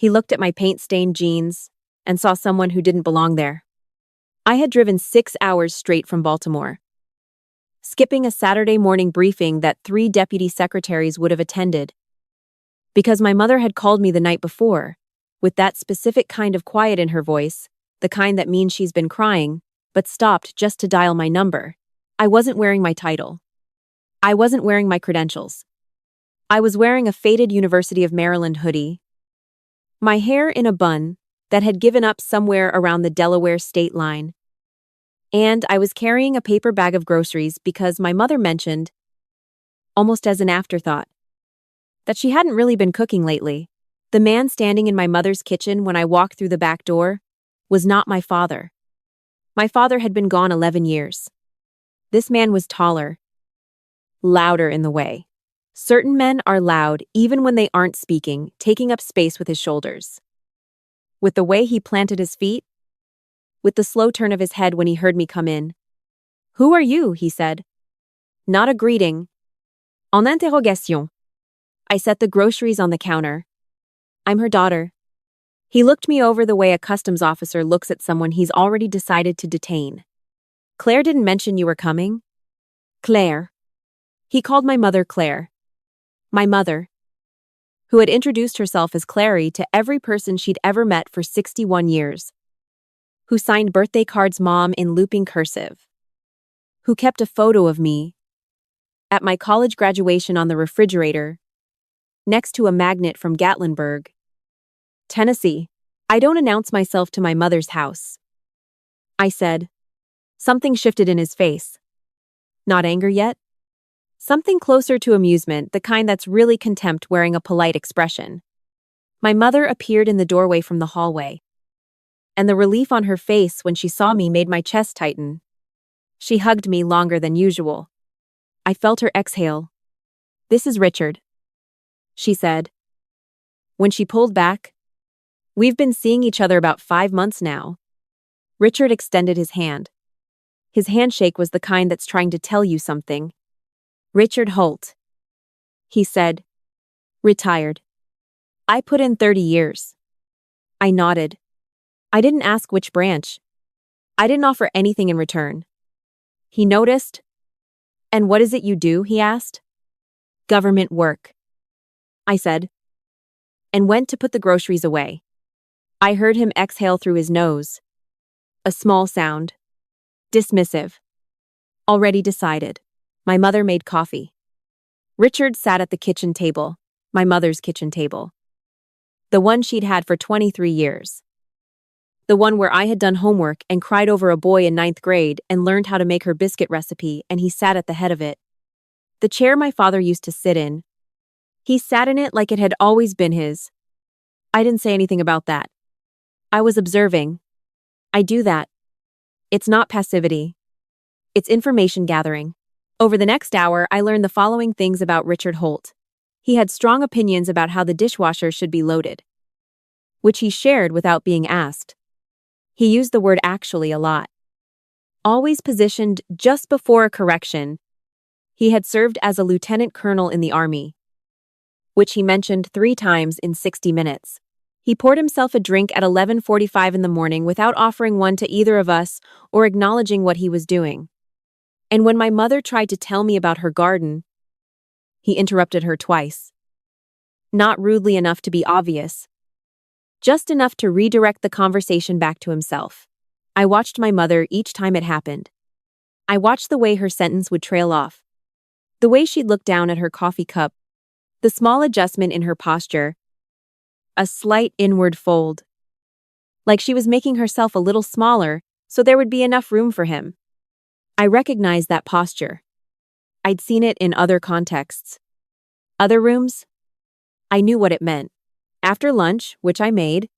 He looked at my paint-stained jeans and saw someone who didn't belong there. I had driven 6 hours straight from Baltimore, skipping a Saturday morning briefing that 3 deputy secretaries would have attended, because my mother had called me the night before, with that specific kind of quiet in her voice, the kind that means she's been crying, but stopped just to dial my number. I wasn't wearing my title. I wasn't wearing my credentials. I was wearing a faded University of Maryland hoodie, my hair in a bun that had given up somewhere around the Delaware state line, and I was carrying a paper bag of groceries because my mother mentioned, almost as an afterthought, that she hadn't really been cooking lately. The man standing in my mother's kitchen when I walked through the back door was not my father. My father had been gone 11 years. This man was taller, louder in the way. Certain men are loud even when they aren't speaking, taking up space with his shoulders. With the way he planted his feet, with the slow turn of his head when he heard me come in. "Who are you?" he said. Not a greeting. En interrogation. I set the groceries on the counter. "I'm her daughter." He looked me over the way a customs officer looks at someone he's already decided to detain. "Claire didn't mention you were coming?" "Claire." He called my mother Claire. My mother, who had introduced herself as Clary to every person she'd ever met for 61 years, who signed birthday cards mom in looping cursive, who kept a photo of me at my college graduation on the refrigerator, next to a magnet from Gatlinburg, Tennessee. "I don't announce myself to my mother's house," I said. Something shifted in his face. Not anger yet? Something closer to amusement, the kind that's really contempt wearing a polite expression. My mother appeared in the doorway from the hallway, and the relief on her face when she saw me made my chest tighten. She hugged me longer than usual. I felt her exhale. "This is Richard," she said. When she pulled back, "We've been seeing each other about 5 months now." Richard extended his hand. His handshake was the kind that's trying to tell you something. "Richard Holt," he said. "Retired. I put in 30 years. I nodded. I didn't ask which branch. I didn't offer anything in return. He noticed. "And what is it you do?" he asked. "Government work," I said, and went to put the groceries away. I heard him exhale through his nose. A small sound. Dismissive. Already decided. My mother made coffee. Richard sat at the kitchen table, my mother's kitchen table. The one she'd had for 23 years. The one where I had done homework and cried over a boy in 9th grade and learned how to make her biscuit recipe, and he sat at the head of it. The chair my father used to sit in. He sat in it like it had always been his. I didn't say anything about that. I was observing. I do that. It's not passivity. It's information gathering. Over the next hour, I learned the following things about Richard Holt. He had strong opinions about how the dishwasher should be loaded, which he shared without being asked. He used the word "actually" a lot. Always positioned just before a correction. He had served as a lieutenant colonel in the Army, which he mentioned 3 times in 60 minutes. He poured himself a drink at 11:45 in the morning without offering one to either of us or acknowledging what he was doing. And when my mother tried to tell me about her garden, he interrupted her twice. Not rudely enough to be obvious, just enough to redirect the conversation back to himself. I watched my mother each time it happened. I watched the way her sentence would trail off, the way she'd look down at her coffee cup, the small adjustment in her posture, a slight inward fold, like she was making herself a little smaller so there would be enough room for him. I recognized that posture. I'd seen it in other contexts. Other rooms? I knew what it meant. After lunch, which I made,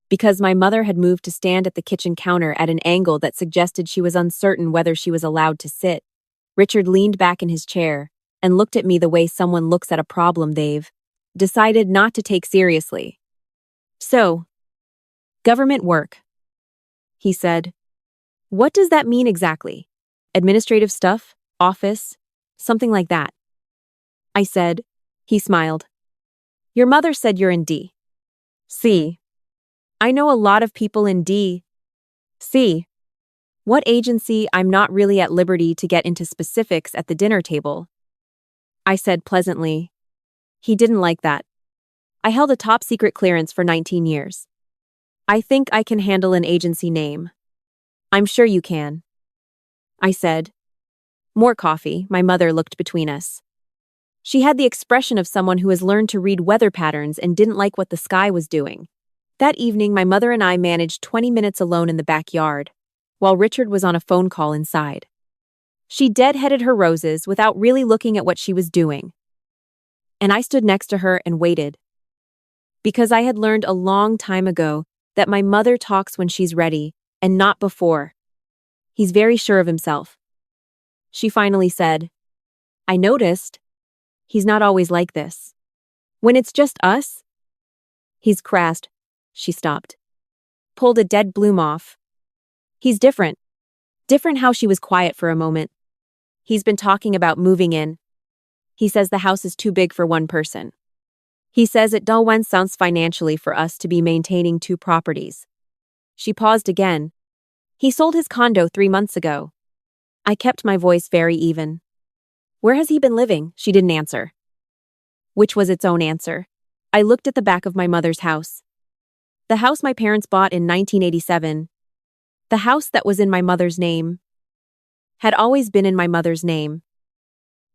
because my mother had moved to stand at the kitchen counter at an angle that suggested she was uncertain whether she was allowed to sit, Richard leaned back in his chair and looked at me the way someone looks at a problem they've decided not to take seriously. "So, government work," he said. "What does that mean exactly? Administrative stuff? Office? Something like that?" I said. He smiled. "Your mother said you're in D. C. I know a lot of people in D. C. What agency? I'm not really at liberty to get into specifics at the dinner table. I said pleasantly. He didn't like that. I held a top secret clearance for 19 years. I think I can handle an agency name. I'm sure you can. I said. More coffee. My mother looked between us. She had the expression of someone who has learned to read weather patterns and didn't like what the sky was doing. That evening, my mother and I managed 20 minutes alone in the backyard, while Richard was on a phone call inside. She deadheaded her roses without really looking at what she was doing. And I stood next to her and waited. Because I had learned a long time ago that my mother talks when she's ready, and not before. He's very sure of himself. She finally said, I noticed. He's not always like this. When it's just us? He's crassed. She stopped. Pulled a dead bloom off. He's different. Different how she was quiet for a moment. He's been talking about moving in. He says the house is too big for one person. He says it dull when sounds financially for us to be maintaining 2 properties. She paused again. He sold his condo 3 months ago. I kept my voice very even. Where has he been living? She didn't answer. Which was its own answer. I looked at the back of my mother's house. The house my parents bought in 1987. The house that was in my mother's name. Had always been in my mother's name.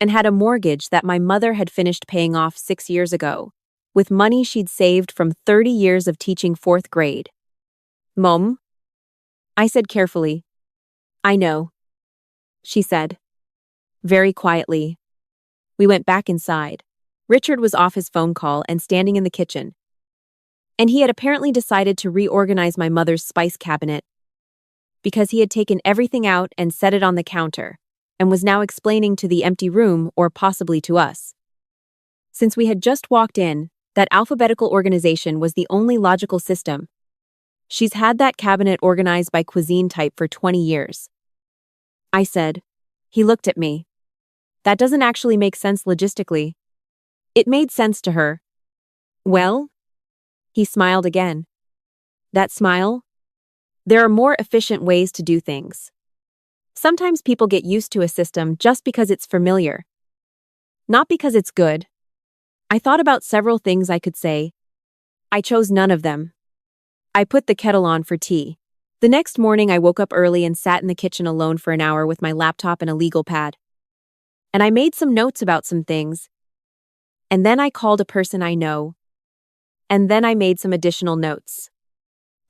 And had a mortgage that my mother had finished paying off 6 years ago, with money she'd saved from 30 years of teaching 4th grade. Mom? I said carefully. I know. She said. Very quietly. We went back inside. Richard was off his phone call and standing in the kitchen. And he had apparently decided to reorganize my mother's spice cabinet because he had taken everything out and set it on the counter and was now explaining to the empty room or possibly to us. Since we had just walked in, that alphabetical organization was the only logical system. She's had that cabinet organized by cuisine type for 20 years. I said. He looked at me. That doesn't actually make sense logistically. It made sense to her. Well? He smiled again. That smile? There are more efficient ways to do things. Sometimes people get used to a system just because it's familiar. Not because it's good. I thought about several things I could say. I chose none of them. I put the kettle on for tea. The next morning I woke up early and sat in the kitchen alone for an hour with my laptop and a legal pad. And I made some notes about some things. And then I called a person I know. And then I made some additional notes.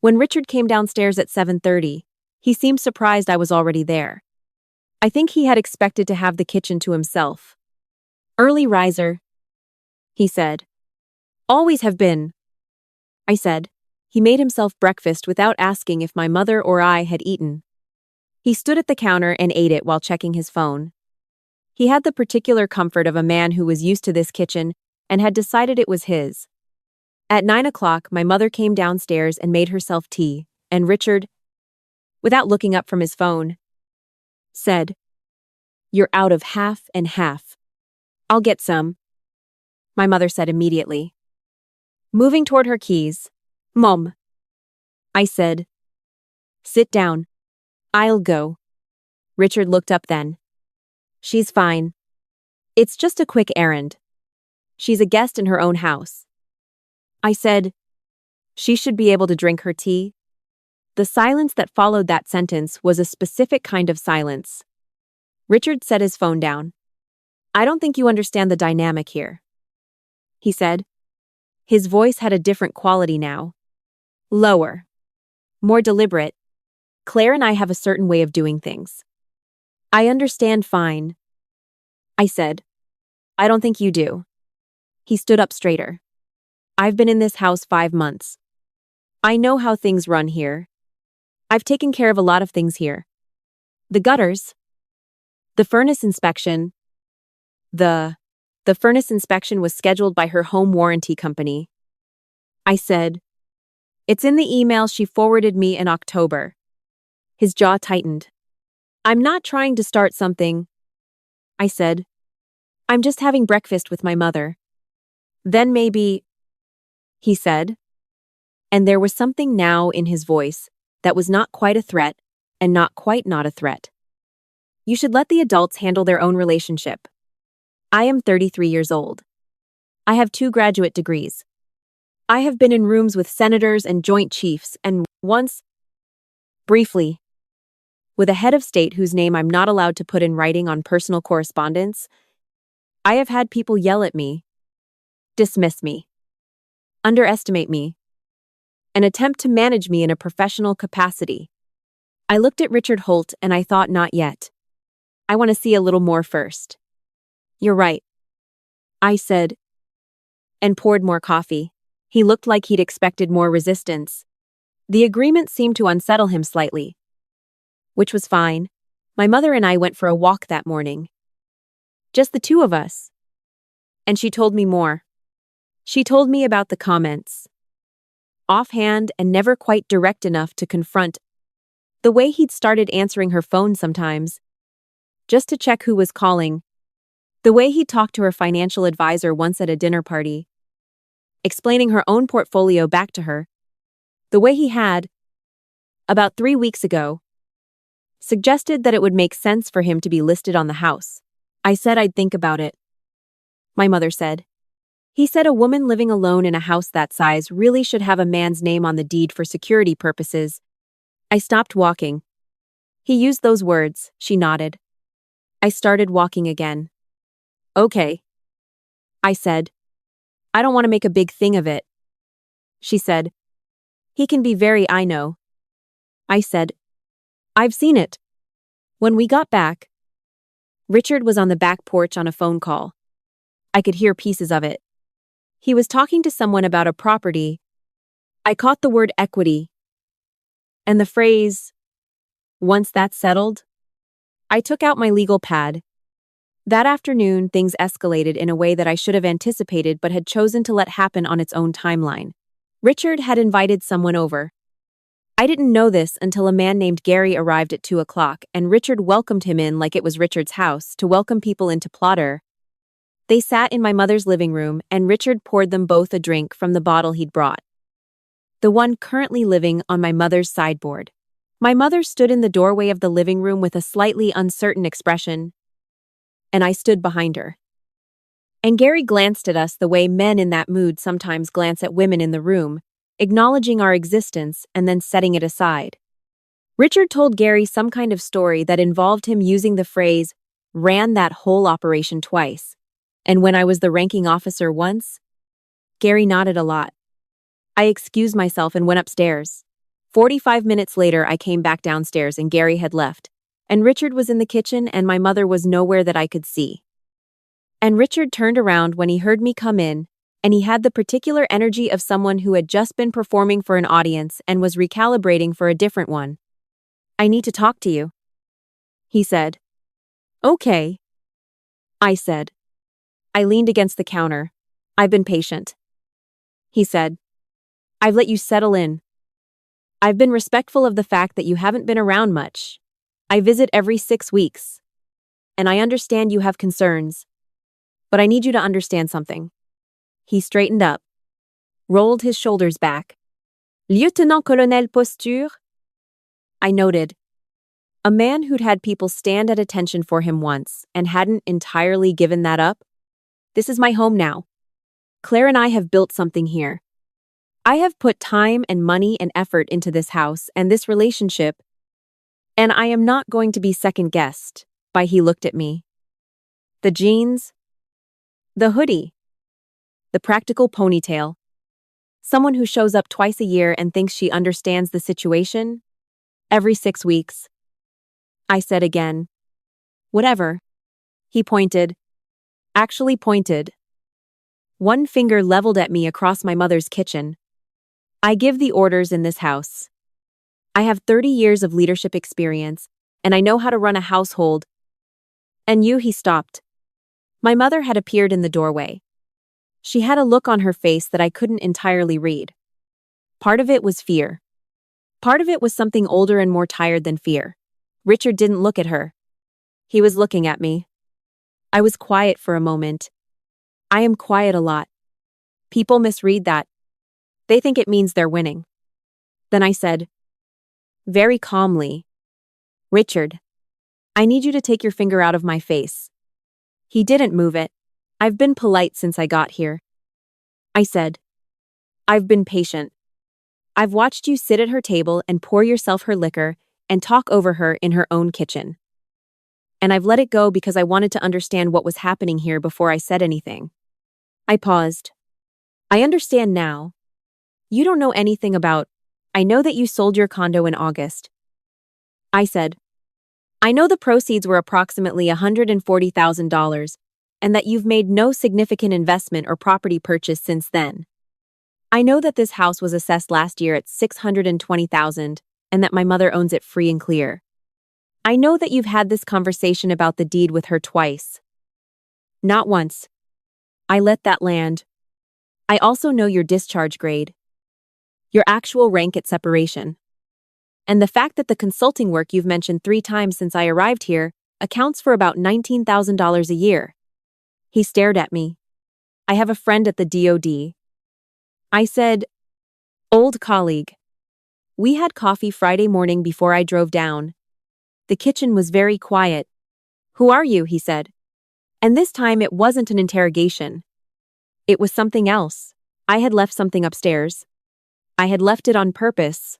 When Richard came downstairs at 7:30, he seemed surprised I was already there. I think he had expected to have the kitchen to himself. Early riser, he said. Always have been, I said. He made himself breakfast without asking if my mother or I had eaten. He stood at the counter and ate it while checking his phone. He had the particular comfort of a man who was used to this kitchen and had decided it was his. At 9 o'clock, my mother came downstairs and made herself tea, and Richard, without looking up from his phone, said, You're out of half and half. I'll get some, my mother said immediately. Moving toward her keys, Mom, I said. Sit down. I'll go. Richard looked up then. She's fine. It's just a quick errand. She's a guest in her own house. I said, she should be able to drink her tea. The silence that followed that sentence was a specific kind of silence. Richard set his phone down. I don't think you understand the dynamic here, he said. His voice had a different quality now. Lower. More deliberate. Claire and I have a certain way of doing things. I understand fine, I said. I don't think you do. He stood up straighter. I've been in this house 5 months. I know how things run here. I've taken care of a lot of things here. The gutters. The furnace inspection. The furnace inspection was scheduled by her home warranty company. I said. It's in the email she forwarded me in October. His jaw tightened. I'm not trying to start something, I said. I'm just having breakfast with my mother. Then maybe, he said. And there was something now in his voice that was not quite a threat and not quite not a threat. You should let the adults handle their own relationship. I am 33 years old. I have 2 graduate degrees. I have been in rooms with senators and joint chiefs, and once, briefly, with a head of state whose name I'm not allowed to put in writing on personal correspondence. I have had people yell at me, dismiss me, underestimate me, and attempt to manage me in a professional capacity. I looked at Richard Holt and I thought, not yet. I want to see a little more first. You're right, I said, and poured more coffee. He looked like he'd expected more resistance. The agreement seemed to unsettle him slightly, which was fine. My mother and I went for a walk that morning. Just the 2 of us. And she told me more. She told me about the comments. Offhand and never quite direct enough to confront. The way he'd started answering her phone sometimes, just to check who was calling. The way he talked to her financial advisor once at a dinner party, explaining her own portfolio back to her. The way he had, about 3 weeks ago, suggested that it would make sense for him to be listed on the house. I said I'd think about it. My mother said. He said a woman living alone in a house that size really should have a man's name on the deed for security purposes. I stopped walking. He used those words, she nodded. I started walking again. Okay, I said. I don't want to make a big thing of it. She said. He can be very, I know. I said. I've seen it. When we got back, Richard was on the back porch on a phone call. I could hear pieces of it. He was talking to someone about a property. I caught the word equity. And the phrase, once that's settled. I took out my legal pad. That afternoon, things escalated in a way that I should have anticipated but had chosen to let happen on its own timeline. Richard had invited someone over. I didn't know this until a man named Gary arrived at 2 o'clock, and Richard welcomed him in like it was Richard's house to welcome people into Plotter. They sat in my mother's living room, and Richard poured them both a drink from the bottle he'd brought. The one currently living on my mother's sideboard. My mother stood in the doorway of the living room with a slightly uncertain expression, and I stood behind her. And Gary glanced at us the way men in that mood sometimes glance at women in the room, acknowledging our existence and then setting it aside. Richard told Gary some kind of story that involved him using the phrase, ran that whole operation twice. And when I was the ranking officer once, Gary nodded a lot. I excused myself and went upstairs. 45 minutes later, I came back downstairs and Gary had left, and Richard was in the kitchen and my mother was nowhere that I could see. And Richard turned around when he heard me come in, and he had the particular energy of someone who had just been performing for an audience and was recalibrating for a different one. I need to talk to you, he said. Okay, I said. I leaned against the counter. I've been patient, he said. I've let you settle in. I've been respectful of the fact that you haven't been around much. I visit every 6 weeks. And I understand you have concerns. But I need you to understand something. He straightened up, rolled his shoulders back. Lieutenant-colonel Posture? I noted. A man who'd had people stand at attention for him once and hadn't entirely given that up. This is my home now. Claire and I have built something here. I have put time and money and effort into this house and this relationship, and I am not going to be second-guessed by he looked at me. The jeans, the hoodie, the practical ponytail. Someone who shows up twice a year and thinks she understands the situation? Every 6 weeks. I said again. Whatever. He pointed. Actually pointed. One finger leveled at me across my mother's kitchen. I give the orders in this house. I have 30 years of leadership experience, and I know how to run a household. And you, he stopped. My mother had appeared in the doorway. She had a look on her face that I couldn't entirely read. Part of it was fear. Part of it was something older and more tired than fear. Richard didn't look at her. He was looking at me. I was quiet for a moment. I am quiet a lot. People misread that. They think it means they're winning. Then I said, very calmly, Richard, I need you to take your finger out of my face. He didn't move it. I've been polite since I got here. I said, I've been patient. I've watched you sit at her table and pour yourself her liquor and talk over her in her own kitchen. And I've let it go because I wanted to understand what was happening here before I said anything. I paused. I understand now. You don't know anything about. I know that you sold your condo in August. I said, I know the proceeds were approximately $140,000 and that you've made no significant investment or property purchase since then. I know that this house was assessed last year at $620,000 and that my mother owns it free and clear. I know that you've had this conversation about the deed with her twice. Not once. I let that land. I also know your discharge grade, your actual rank at separation, and the fact that the consulting work you've mentioned 3 times since I arrived here accounts for about $19,000 a year. He stared at me. I have a friend at the DOD. I said, old colleague. We had coffee Friday morning before I drove down. The kitchen was very quiet. Who are you? He said. And this time it wasn't an interrogation. It was something else. I had left something upstairs. I had left it on purpose.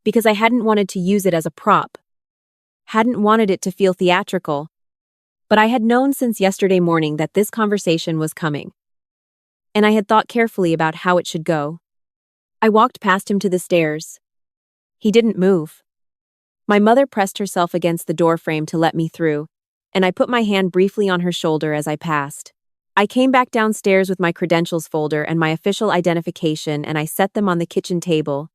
Because I hadn't wanted to use it as a prop. Hadn't wanted it to feel theatrical. But I had known since yesterday morning that this conversation was coming. And I had thought carefully about how it should go. I walked past him to the stairs. He didn't move. My mother pressed herself against the doorframe to let me through, and I put my hand briefly on her shoulder as I passed. I came back downstairs with my credentials folder and my official identification, and I set them on the kitchen table.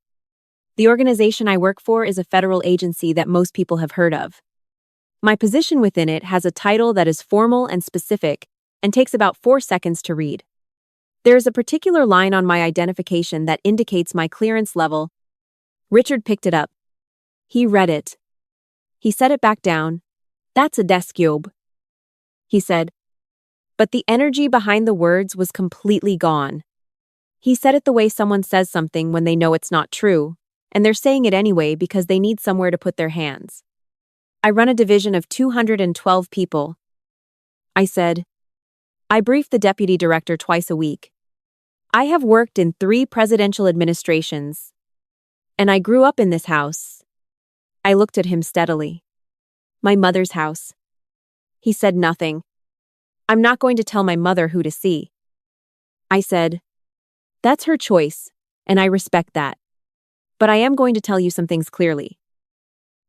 The organization I work for is a federal agency that most people have heard of. My position within it has a title that is formal and specific and takes about 4 seconds to read. There is a particular line on my identification that indicates my clearance level. Richard picked it up. He read it. He set it back down. That's a desk job, he said. But the energy behind the words was completely gone. He said it the way someone says something when they know it's not true, and they're saying it anyway because they need somewhere to put their hands. I run a division of 212 people. I said, I brief the deputy director twice a week. I have worked in 3 presidential administrations. And I grew up in this house. I looked at him steadily. My mother's house. He said nothing. I'm not going to tell my mother who to see. I said, that's her choice, and I respect that. But I am going to tell you some things clearly.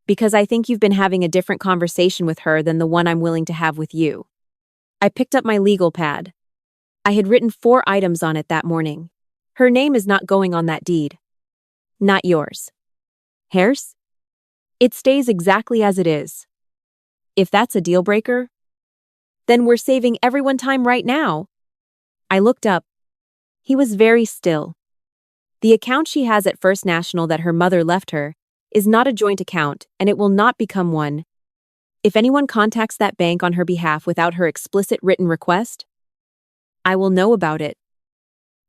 Because I think you've been having a different conversation with her than the one I'm willing to have with you. I picked up my legal pad. I had written 4 items on it that morning. Her name is not going on that deed. Not yours. Hers? It stays exactly as it is. If that's a deal breaker, then we're saving everyone time right now. I looked up. He was very still. The account she has at First National that her mother left her is not a joint account, and it will not become one. If anyone contacts that bank on her behalf without her explicit written request, I will know about it.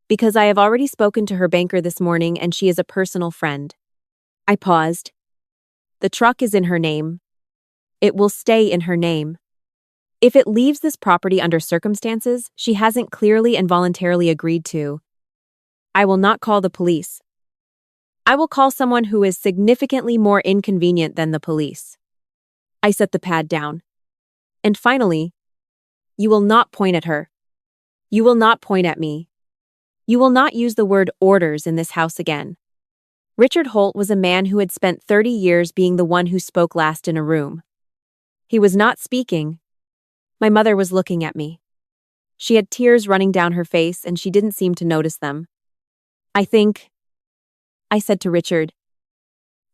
Because I have already spoken to her banker this morning and she is a personal friend. I paused. The truck is in her name. It will stay in her name. If it leaves this property under circumstances she hasn't clearly and voluntarily agreed to, I will not call the police. I will call someone who is significantly more inconvenient than the police. I set the pad down. And finally, you will not point at her. You will not point at me. You will not use the word orders in this house again. Richard Holt was a man who had spent 30 years being the one who spoke last in a room. He was not speaking. My mother was looking at me. She had tears running down her face and she didn't seem to notice them. I said to Richard,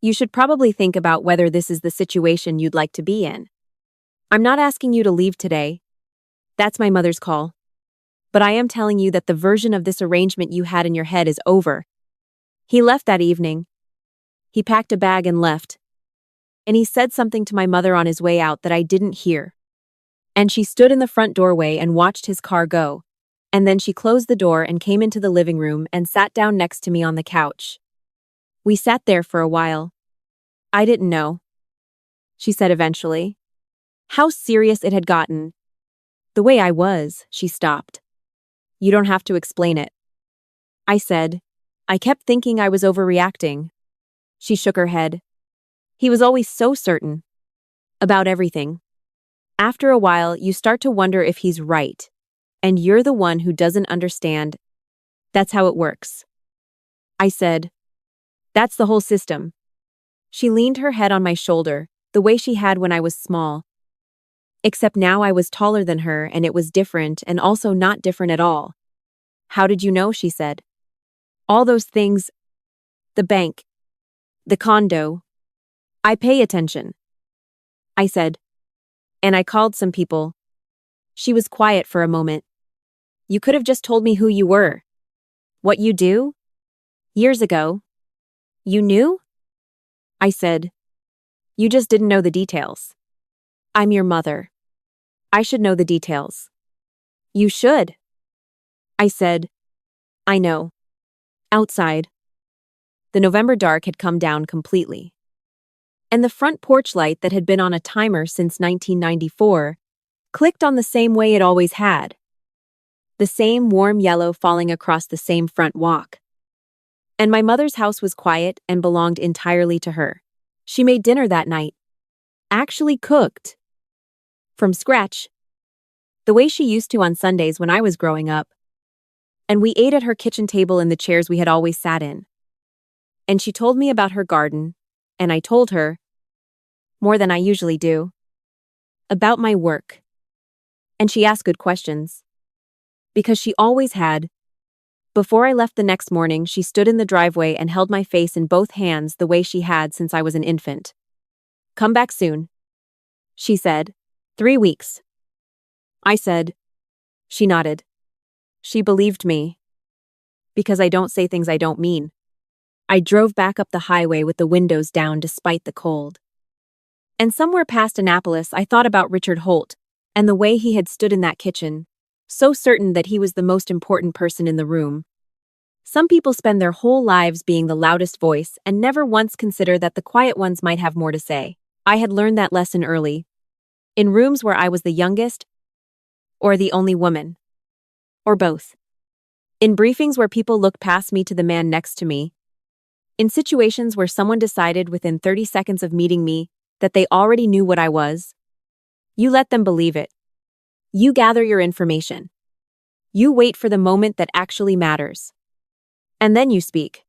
you should probably think about whether this is the situation you'd like to be in. I'm not asking you to leave today. That's my mother's call. But I am telling you that the version of this arrangement you had in your head is over. He left that evening. He packed a bag and left. And he said something to my mother on his way out that I didn't hear. And she stood in the front doorway and watched his car go. And then she closed the door and came into the living room and sat down next to me on the couch. We sat there for a while. I didn't know, she said eventually, how serious it had gotten. The way I was, she stopped. You don't have to explain it. I said. I kept thinking I was overreacting. She shook her head. He was always so certain. About everything. After a while, you start to wonder if he's right. And you're the one who doesn't understand. That's how it works. I said. That's the whole system. She leaned her head on my shoulder, the way she had when I was small. Except now I was taller than her and it was different and also not different at all. How did you know? She said. All those things. The bank. The condo. I pay attention. I said. And I called some people. She was quiet for a moment. You could have just told me who you were. What you do? Years ago. You knew? I said. You just didn't know the details. I'm your mother. I should know the details. You should. I said. I know. Outside. The November dark had come down completely. And the front porch light that had been on a timer since 1994 clicked on the same way it always had. The same warm yellow falling across the same front walk. And my mother's house was quiet and belonged entirely to her. She made dinner that night. Actually cooked. From scratch. The way she used to on Sundays when I was growing up. And we ate at her kitchen table in the chairs we had always sat in. And she told me about her garden, and I told her, more than I usually do, about my work. And she asked good questions. Because she always had. Before I left the next morning, she stood in the driveway and held my face in both hands the way she had since I was an infant. Come back soon, she said. 3 weeks. I said. She nodded. She believed me. Because I don't say things I don't mean. I drove back up the highway with the windows down despite the cold. And somewhere past Annapolis, I thought about Richard Holt and the way he had stood in that kitchen, so certain that he was the most important person in the room. Some people spend their whole lives being the loudest voice and never once consider that the quiet ones might have more to say. I had learned that lesson early. In rooms where I was the youngest, or the only woman, or both. In briefings where people looked past me to the man next to me. In situations where someone decided within 30 seconds of meeting me that they already knew what I was. You let them believe it. You gather your information. You wait for the moment that actually matters. And then you speak.